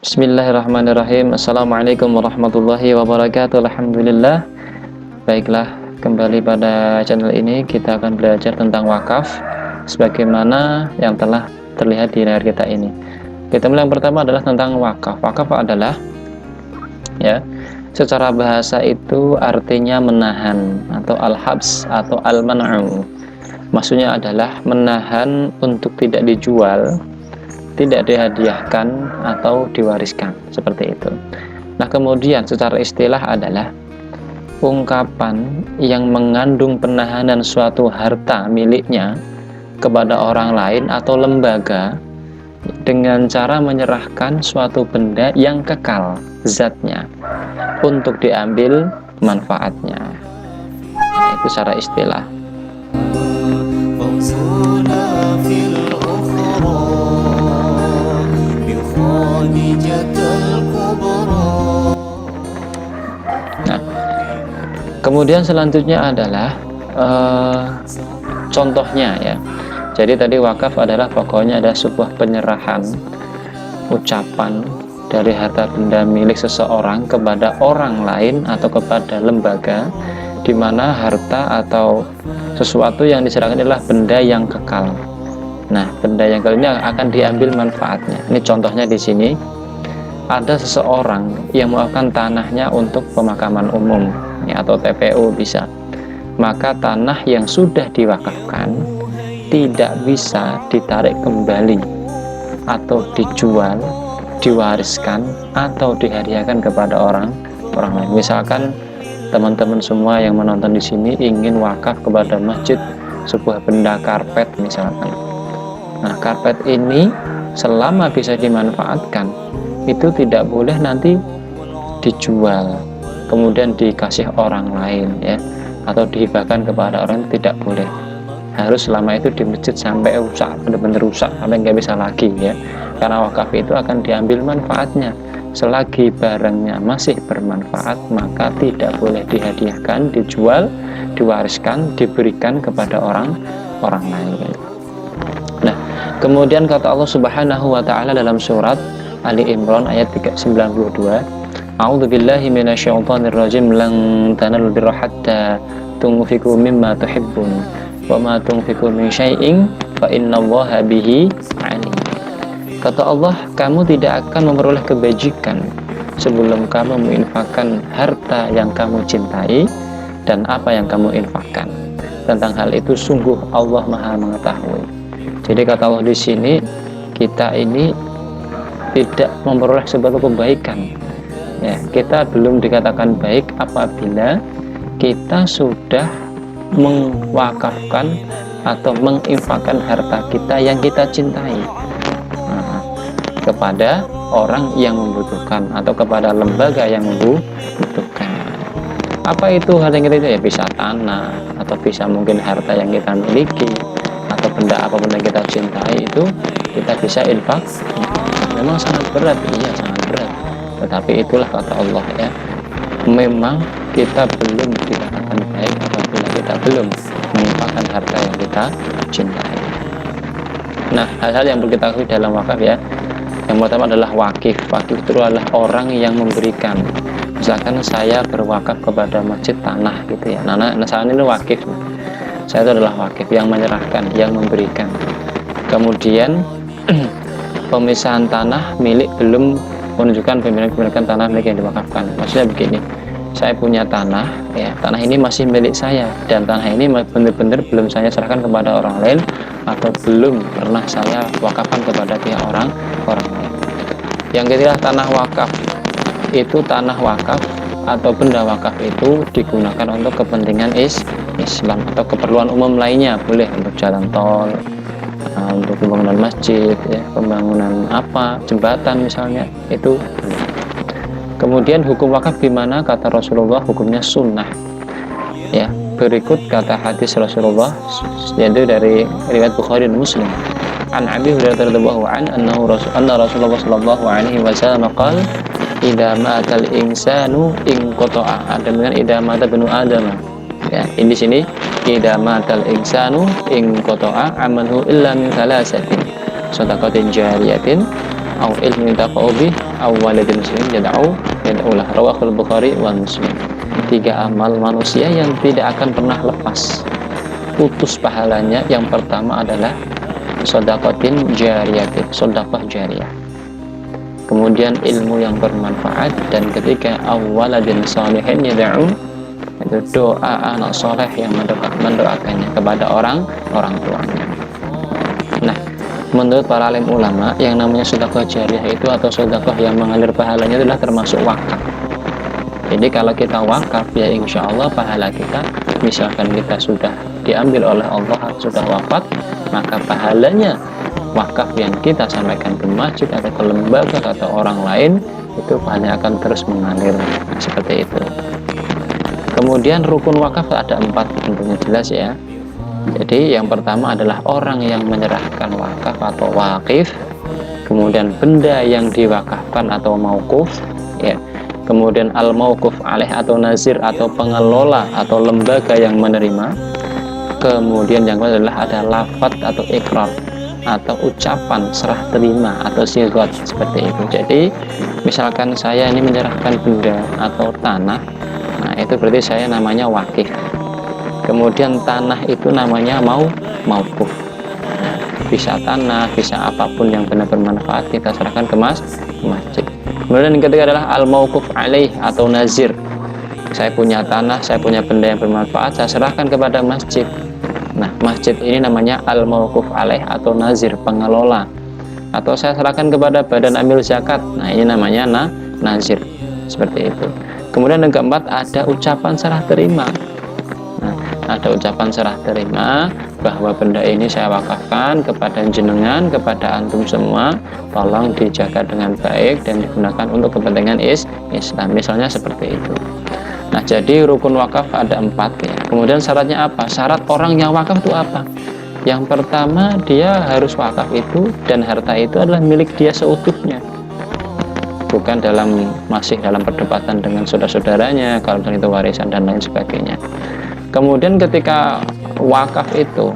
Bismillahirrahmanirrahim. Assalamualaikum warahmatullahi wabarakatuh. Alhamdulillah. Baiklah, kembali pada channel ini kita akan belajar tentang wakaf sebagaimana yang telah terlihat di layar kita ini. Kita mulai yang pertama adalah tentang wakaf. Wakaf adalah secara bahasa itu artinya menahan atau al-habs atau al-man'u. Maksudnya adalah menahan untuk tidak dijual, tidak dihadiahkan atau diwariskan, seperti itu. Nah, kemudian secara istilah adalah ungkapan yang mengandung penahanan suatu harta miliknya kepada orang lain atau lembaga dengan cara menyerahkan suatu benda yang kekal zatnya untuk diambil manfaatnya. Itu secara istilah. Nah, kemudian selanjutnya adalah contohnya ya. Jadi tadi wakaf adalah pokoknya ada sebuah penyerahan ucapan dari harta benda milik seseorang kepada orang lain atau kepada lembaga, di mana harta atau sesuatu yang diserahkan adalah benda yang kekal. Nah, benda yang kekal ini akan diambil manfaatnya. Ini contohnya di sini. Ada seseorang yang melakukan tanahnya untuk pemakaman umum ya, atau TPU bisa. Maka tanah yang sudah diwakafkan tidak bisa ditarik kembali atau dijual, diwariskan atau dihadiahkan kepada orang lain. Misalkan teman-teman semua yang menonton di sini ingin wakaf kepada masjid sebuah benda karpet misalkan. Nah, karpet ini selama bisa dimanfaatkan itu tidak boleh nanti dijual kemudian dikasih orang lain ya, atau dihibahkan kepada orang, tidak boleh. Harus selama itu di masjid sampai rusak, benar-benar rusak sampai nggak bisa lagi ya, karena wakaf itu akan diambil manfaatnya. Selagi barangnya masih bermanfaat maka tidak boleh dihadiahkan, dijual, diwariskan, diberikan kepada orang lain. Nah, kemudian kata Allah Subhanahu wa taala dalam surat Ali Imran ayat 92, A'udzubillahi minasyaitonirrajim, lan tanalul birra hatta tunfiqu mimma tuhibbun wa ma tunfiqu min syai'in fa innallaha bihi alim. Kata Allah, kamu tidak akan memperoleh kebajikan sebelum kamu menginfakkan harta yang kamu cintai dan apa yang kamu infakkan. Tentang hal itu sungguh Allah Maha mengetahui. Jadi kata Allah di sini, kita ini tidak memperoleh sebuah kebaikan ya, kita belum dikatakan baik apabila kita sudah mewakafkan atau menginfakkan harta kita yang kita cintai kepada orang yang membutuhkan atau kepada lembaga yang membutuhkan. Apa itu harta yang kita itu ya, bisa tanah atau bisa mungkin harta yang kita miliki atau benda apapun yang kita cintai, itu kita bisa infak. Memang sangat berat, iya sangat berat, tetapi itulah kata Allah ya, memang kita belum dikatakan baik apabila kita belum menginfakkan harta yang kita cintai. Nah, hal-hal yang perlu kita ketahui dalam wakaf ya, yang pertama adalah wakif. Wakif itu adalah orang yang memberikan. Misalkan saya berwakaf kepada masjid tanah gitu ya, nah saat ini wakif, saya itu adalah wakif yang menyerahkan, yang memberikan. Kemudian pemisahan tanah milik belum menunjukkan pemilikan tanah milik yang diwakafkan. Maksudnya begini, saya punya tanah ya, tanah ini masih milik saya dan tanah ini benar-benar belum saya serahkan kepada orang lain atau belum pernah saya wakafkan kepada pihak orang lain. Yang ketiga, tanah wakaf. Itu tanah wakaf atau benda wakaf itu digunakan untuk kepentingan Islam atau keperluan umum lainnya, boleh untuk jalan tol, untuk pembangunan masjid ya, pembangunan jembatan misalnya, itu boleh. Kemudian hukum wakaf gimana? Kata Rasulullah, hukumnya sunnah ya. Berikut kata hadis Rasulullah, yaitu dari riwayat Bukhari dan Muslim. An Abi Hurairah radhiyallahu anhu anna Rasulullah sallallahu alaihi wasallam qala idza matal insanu in qata'a, ada dengan idza mata banu adam ya. Ini di sini idza matal insanu in qata'a amaluhu illa min thalathatin, shadaqatin jariyatin au ilmin yantafa'u bih au waladin muslimin yad'u lah. Rawahul Bukhari wa Muslim. 3 amal manusia yang tidak akan pernah lepas, putus pahalanya. Yang pertama adalah sedekatin jariyatin, sedekah jariyah. Kemudian ilmu yang bermanfaat, dan ketiga awaladin salihin yad'u, itu doa anak soleh yang mendoakannya kepada orang tuanya. Nah, menurut para alim ulama, yang namanya sedekah jariyah itu atau sedekah yang mengalir pahalanya adalah termasuk wakaf. Jadi kalau kita wakaf, ya insya Allah pahala kita, misalkan kita sudah diambil oleh Allah, sudah wafat, maka pahalanya wakaf yang kita sampaikan ke masjid atau ke lembaga atau orang lain, itu pahalanya akan terus mengalir. Nah, seperti itu. Kemudian rukun wakaf ada 4, tentunya jelas ya. Jadi yang pertama adalah orang yang menyerahkan wakaf atau wakif, kemudian benda yang diwakafkan atau mauquf ya, kemudian al-mauquf alaih atau nazir atau pengelola atau lembaga yang menerima, kemudian yang kedua adalah ada lafaz atau ikrar atau ucapan serah terima atau sigot, seperti itu. Jadi misalkan saya ini menyerahkan benda atau tanah, nah itu berarti saya namanya wakif. Kemudian tanah itu namanya mauquf. Nah, bisa tanah, bisa apapun yang benar bermanfaat kita serahkan ke masjid. Kemudian yang ketiga adalah al-mauquf alaih atau nazir. Saya punya tanah, saya punya benda yang bermanfaat, saya serahkan kepada masjid. Nah, masjid ini namanya al-mauquf alaih atau nazir, pengelola. Atau saya serahkan kepada badan amil zakat. Nah, ini namanya nazir. Seperti itu. Kemudian yang keempat ada ucapan serah terima. Nah, ada ucapan serah terima bahwa benda ini saya wakafkan kepada jenengan, kepada antum semua, tolong dijaga dengan baik dan digunakan untuk kepentingan Islam, misalnya seperti itu. Nah, jadi rukun wakaf ada 4 ya. Kemudian syaratnya apa? Syarat orang yang wakaf itu apa? Yang pertama, dia harus wakaf itu dan harta itu adalah milik dia seutuhnya, bukan masih dalam perdebatan dengan saudara-saudaranya kalau itu warisan dan lain sebagainya. Kemudian ketika wakaf itu,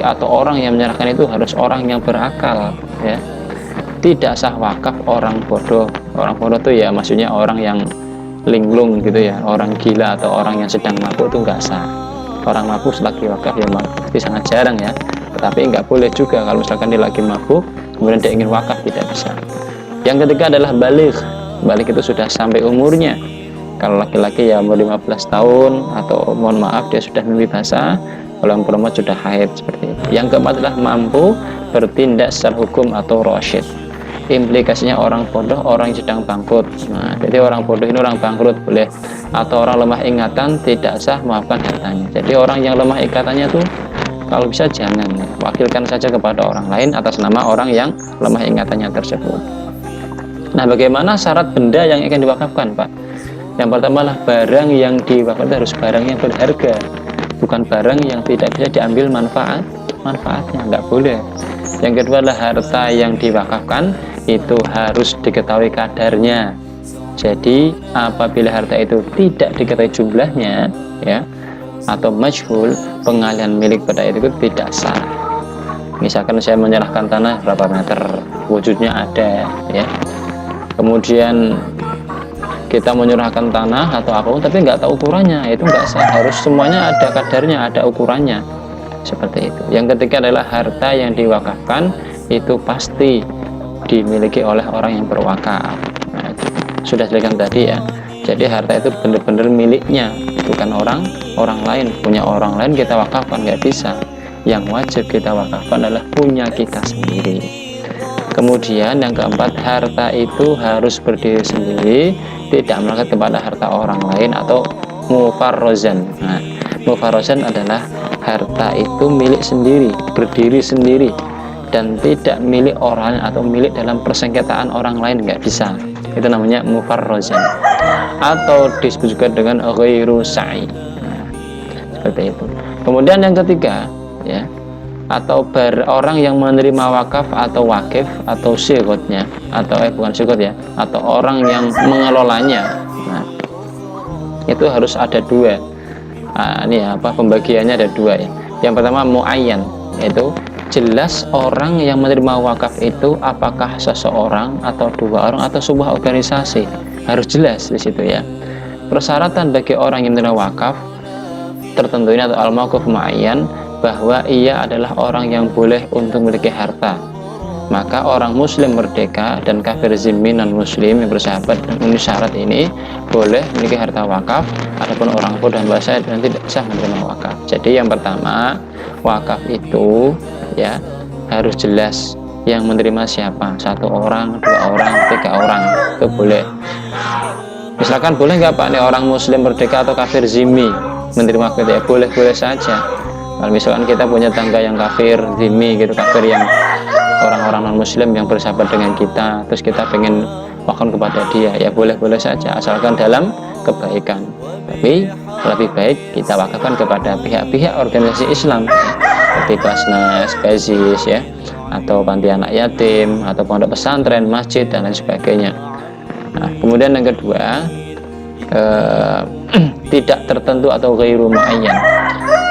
atau orang yang menyerahkan itu harus orang yang berakal ya. Tidak sah wakaf orang bodoh. Orang bodoh itu ya maksudnya orang yang linglung gitu ya, orang gila atau orang yang sedang mabuk itu nggak sah. Orang mabuk lagi wakaf ya pasti sangat jarang ya. Tetapi nggak boleh juga kalau misalkan dia lagi mabuk kemudian dia ingin wakaf, tidak bisa. Yang ketiga adalah baligh. Baligh itu sudah sampai umurnya. Kalau laki-laki ya umur 15 tahun atau mohon maaf dia sudah mimpi basah, kalau yang perempuan sudah haid, seperti itu. Yang keempat adalah mampu bertindak secara hukum atau rasyid. Implikasinya orang bodoh, orang yang sedang bangkrut. Nah, jadi orang bodoh ini orang bangkrut boleh, atau orang lemah ingatan tidak sah memaafkan hartanya. Jadi orang yang lemah ingatannya tuh kalau bisa jangan ya, wakilkan saja kepada orang lain atas nama orang yang lemah ingatannya tersebut. Nah, bagaimana syarat benda yang akan diwakafkan, Pak? Yang pertama adalah barang yang diwakafkan harus barang yang berharga, bukan barang yang tidak bisa diambil manfaatnya, nggak boleh. Yang kedua adalah harta yang diwakafkan itu harus diketahui kadarnya. Jadi apabila harta itu tidak diketahui jumlahnya ya, atau majhul, pengalihan milik pada itu tidak sah. Misalkan saya menyerahkan tanah berapa meter, wujudnya ada ya, kemudian kita menyerahkan tanah atau apapun tapi nggak tahu ukurannya, itu nggak sah. Harus semuanya ada kadarnya, ada ukurannya, seperti itu. Yang ketiga adalah harta yang diwakafkan itu pasti dimiliki oleh orang yang berwakaf. Nah, sudah jelaskan tadi ya. Jadi harta itu benar-benar miliknya, bukan orang lain. Punya orang lain kita wakafkan nggak bisa. Yang wajib kita wakafkan adalah punya kita sendiri. Kemudian yang keempat, harta itu harus berdiri sendiri, tidak melekat kepada harta orang lain atau mufarrozan. Nah, mufarrozan adalah harta itu milik sendiri, berdiri sendiri, dan tidak milik orang atau milik dalam persengketaan orang lain, nggak bisa. Itu namanya mufarrozan, atau disebut juga dengan ghairu sa'i. Nah, seperti itu. Kemudian yang ketiga ya, atau orang yang menerima wakaf atau wakif atau sigotnya, atau bukan sigot ya, atau orang yang mengelolanya. Nah, itu harus ada 2. Ini apa pembagiannya ada 2 ya. Yang pertama muayyan, yaitu jelas orang yang menerima wakaf itu apakah seseorang atau dua orang atau sebuah organisasi, harus jelas di situ ya. Persyaratan bagi orang yang menerima wakaf tertentu ini atau al-mauquf muayyan, bahwa ia adalah orang yang boleh untuk memiliki harta. Maka orang muslim merdeka dan kafir zimmi non muslim yang bersahabat memenuhi syarat ini boleh memiliki harta wakaf. Adapun orang kafir dan bahasa dan tidak sah menerima wakaf. Jadi yang pertama, wakaf itu ya harus jelas yang menerima siapa, 1 orang, 2 orang, 3 orang, itu boleh. Misalkan boleh nggak Pak nih orang muslim merdeka atau kafir zimmi menerima wakaf ya, boleh-boleh saja. Kalau misalkan kita punya tangga yang kafir zimmi gitu, kafir yang orang-orang non muslim yang bersahabat dengan kita, terus kita pengen wakaf kepada dia, ya boleh-boleh saja asalkan dalam kebaikan. Tapi lebih baik kita wakafkan kepada pihak-pihak organisasi Islam seperti Basnas, Basis ya, atau panti anak yatim, atau pondok pesantren, masjid dan lain sebagainya. Nah, kemudian yang kedua, tidak tertentu atau ghairu muayyan.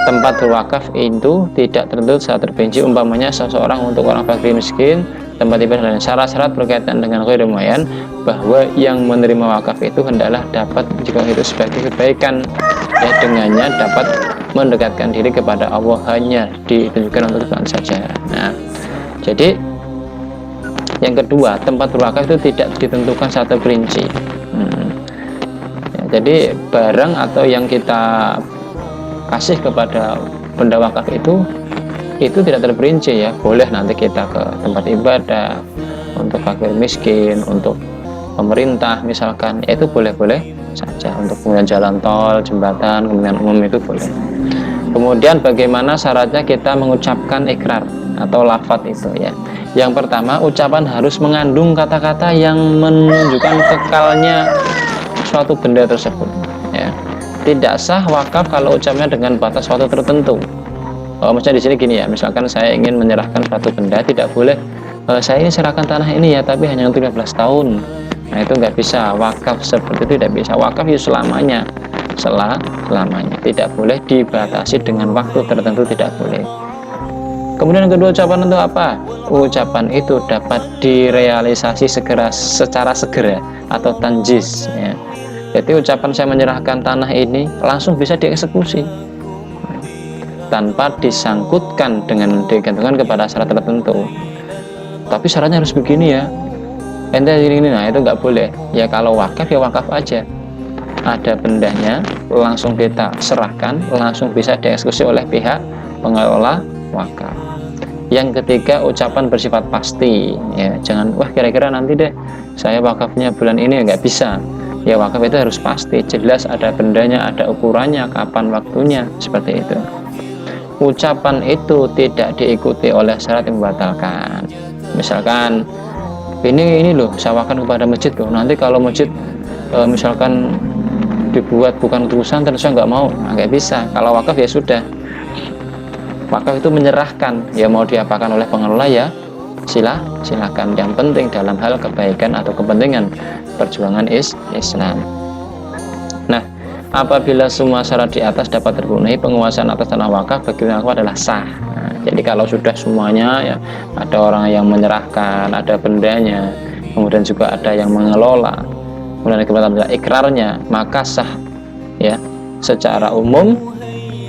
Tempat berwakaf itu tidak tertentu saat terperinci, umpamanya seseorang untuk orang fakir miskin, tempat ibadah dan syarat-syarat berkaitan dengan ghairu muayyan, bahwa yang menerima wakaf itu hendaklah dapat jika itu sebagai kebaikan ya, dengannya dapat mendekatkan diri kepada Allah, hanya ditujukan untuk Tuhan saja. Nah, jadi yang kedua, tempat berwakaf itu tidak ditentukan satu perinci. Ya, jadi barang atau yang kita kasih kepada benda wakaf itu tidak terperinci ya, boleh nanti kita ke tempat ibadah, untuk fakir miskin, untuk pemerintah misalkan, itu boleh-boleh saja, untuk kemudian jalan tol, jembatan, kemudian umum itu boleh. Kemudian bagaimana syaratnya kita mengucapkan ikrar atau lafadz itu ya. Yang pertama, ucapan harus mengandung kata-kata yang menunjukkan kekalnya suatu benda tersebut ya. Tidak sah wakaf kalau ucapnya dengan batas suatu tertentu. Maksudnya di sini gini ya, misalkan saya ingin menyerahkan suatu benda, tidak boleh saya ingin serahkan tanah ini ya, tapi hanya untuk 15 tahun. Nah, itu nggak bisa. Wakaf seperti itu tidak bisa. Wakaf itu selamanya, selamanya. Tidak boleh dibatasi dengan waktu tertentu, tidak boleh. Kemudian yang kedua, ucapan itu apa? Ucapan itu dapat direalisasi secara segera atau tanjis ya. Jadi ucapan saya menyerahkan tanah ini langsung bisa dieksekusi tanpa disangkutkan dengan digantungkan kepada syarat tertentu. Tapi syaratnya harus begini ya, ente ini, nah itu nggak boleh. Ya kalau wakaf ya wakaf aja. Ada bendanya langsung kita serahkan, langsung bisa dieksekusi oleh pihak pengelola wakaf. Yang ketiga, ucapan bersifat pasti ya, jangan wah kira-kira nanti deh saya wakafnya bulan ini, nggak bisa. Ya wakaf itu harus pasti, jelas ada bendanya, ada ukurannya, kapan waktunya, seperti itu. Ucapan itu tidak diikuti oleh syarat yang membatalkan. Misalkan ini loh saya wakafkan kepada masjid loh, nanti kalau masjid misalkan dibuat bukan untuk pesantren saya nggak mau, nggak bisa. Kalau wakaf ya sudah, wakaf itu menyerahkan, ya mau diapakan oleh pengelola ya silakan. Yang penting dalam hal kebaikan atau kepentingan perjuangan Islam. Nah, apabila semua syarat di atas dapat terpenuhi, penguasaan atas tanah wakaf bagi wakaf adalah sah. Nah, jadi kalau sudah semuanya ya, ada orang yang menyerahkan, ada bendanya, kemudian juga ada yang mengelola, kemudian kemudian ikrarnya, maka sah ya, secara umum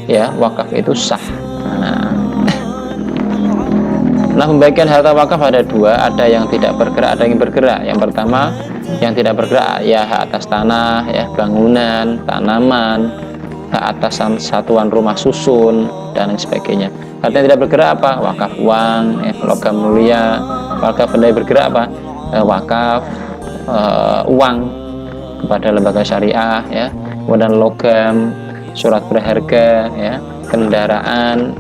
ya wakaf itu sah. Nah, pembagian harta wakaf ada dua, ada yang tidak bergerak, ada yang bergerak. Yang pertama, yang tidak bergerak ya hak atas tanah, ya bangunan, tanaman, hak atas satuan rumah susun dan lain sebagainya. Harta yang tidak bergerak apa? Wakaf uang, ya, logam mulia. Wakaf benda yang bergerak apa? Wakaf uang kepada lembaga syariah, ya. Kemudian logam, surat berharga, ya, kendaraan,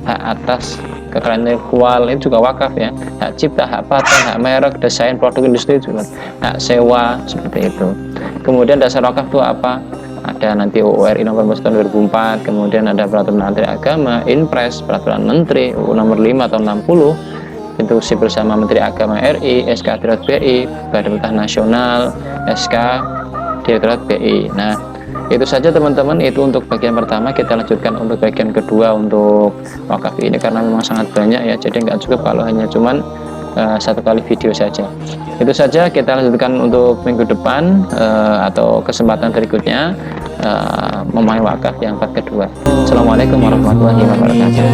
hak atas kekayaan intelektual itu juga wakaf ya, hak cipta, hak paten, hak merek, desain produk industri juga, hak sewa, seperti itu. Kemudian dasar wakaf itu apa? Ada nanti UU RI nomor 11 tahun 2004, kemudian ada peraturan Menteri Agama, Inpres, peraturan Menteri UU nomor 5 tahun 60, instruksi bersama Menteri Agama RI, SK Direktorat BI, Badan Pemerintah Nasional, SK Direktorat BI. Nah, Itu saja teman-teman, itu untuk bagian pertama. Kita lanjutkan untuk bagian kedua untuk wakaf ini, karena memang sangat banyak ya, jadi nggak cukup kalau hanya cuman satu kali video saja. Itu saja, kita lanjutkan untuk minggu depan atau kesempatan berikutnya memahami wakaf yang part kedua. Assalamualaikum warahmatullahi wabarakatuh.